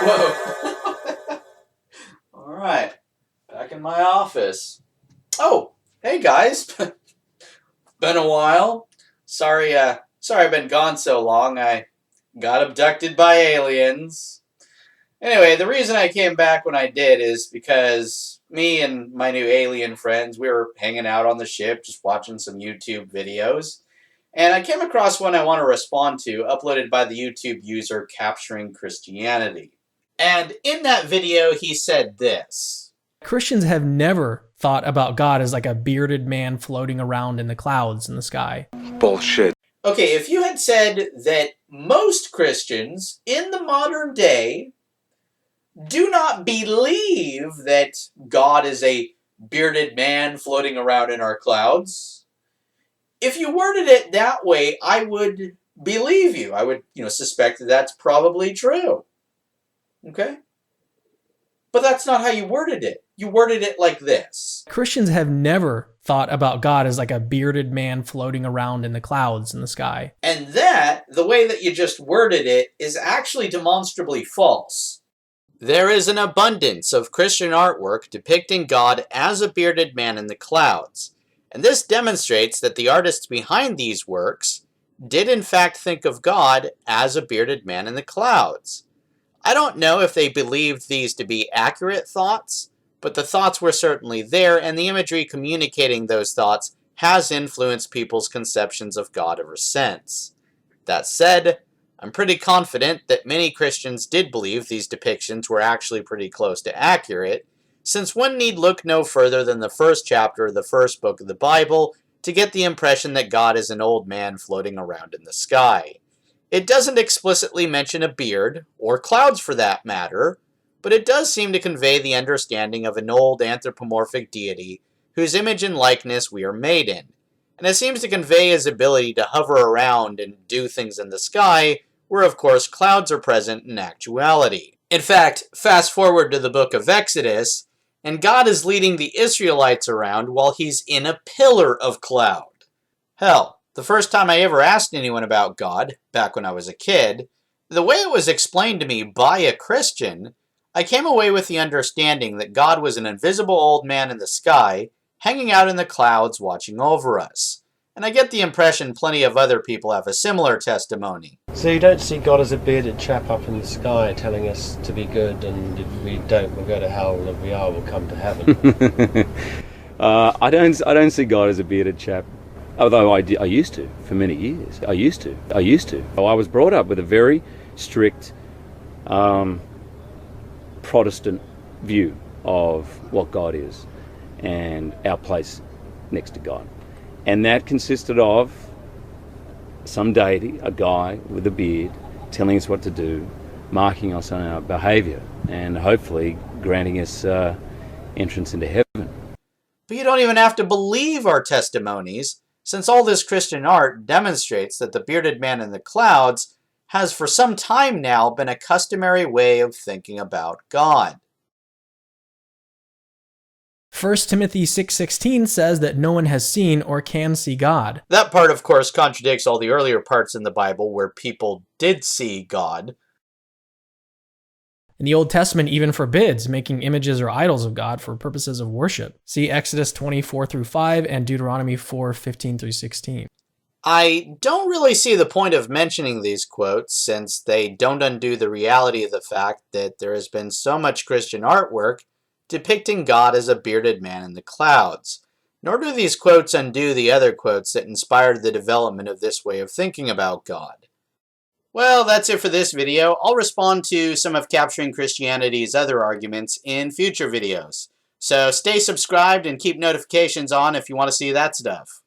Whoa. All right. Back in my office. Oh, hey guys. Been a while. Sorry I've been gone so long. I got abducted by aliens. Anyway, the reason I came back when I did is because me and my new alien friends, we were hanging out on the ship just watching some YouTube videos. And I came across one I want to respond to, uploaded by the YouTube user Capturing Christianity. And in that video, he said this. Christians have never thought about God as like a bearded man floating around in the clouds in the sky. Bullshit. Okay, if you had said that most Christians in the modern day do not believe that God is a bearded man floating around in our clouds, if you worded it that way, I would believe you. I would, suspect that that's probably true. Okay? But that's not how you worded it. You worded it like this. Christians have never thought about God as like a bearded man floating around in the clouds in the sky. And that, the way that you just worded it, is actually demonstrably false. There is an abundance of Christian artwork depicting God as a bearded man in the clouds. And this demonstrates that the artists behind these works did in fact think of God as a bearded man in the clouds. I don't know if they believed these to be accurate thoughts, but the thoughts were certainly there, and the imagery communicating those thoughts has influenced people's conceptions of God ever since. That said, I'm pretty confident that many Christians did believe these depictions were actually pretty close to accurate, since one need look no further than the first chapter of the first book of the Bible to get the impression that God is an old man floating around in the sky. It doesn't explicitly mention a beard, or clouds for that matter, but it does seem to convey the understanding of an old anthropomorphic deity whose image and likeness we are made in. And it seems to convey his ability to hover around and do things in the sky, where of course clouds are present in actuality. In fact, fast forward to the book of Exodus, and God is leading the Israelites around while he's in a pillar of cloud. Hell, the first time I ever asked anyone about God, back when I was a kid, the way it was explained to me by a Christian, I came away with the understanding that God was an invisible old man in the sky, hanging out in the clouds watching over us. And I get the impression plenty of other people have a similar testimony. So you don't see God as a bearded chap up in the sky telling us to be good, and if we don't, we'll go to hell, and if we are, we'll come to heaven. I don't see God as a bearded chap. Although I used to, for many years. I used to. I was brought up with a very strict Protestant view of what God is and our place next to God. And that consisted of some deity, a guy with a beard, telling us what to do, marking us on our behaviour, and hopefully granting us entrance into heaven. But you don't even have to believe our testimonies, since all this Christian art demonstrates that the bearded man in the clouds has for some time now been a customary way of thinking about God. 1 Timothy 6:16 says that no one has seen or can see God. That part, of course, contradicts all the earlier parts in the Bible where people did see God. And the Old Testament even forbids making images or idols of God for purposes of worship. See Exodus 24-5 and Deuteronomy 4:15-16. I don't really see the point of mentioning these quotes, since they don't undo the reality of the fact that there has been so much Christian artwork depicting God as a bearded man in the clouds. Nor do these quotes undo the other quotes that inspired the development of this way of thinking about God. Well, that's it for this video. I'll respond to some of Capturing Christianity's other arguments in future videos. So stay subscribed and keep notifications on if you want to see that stuff.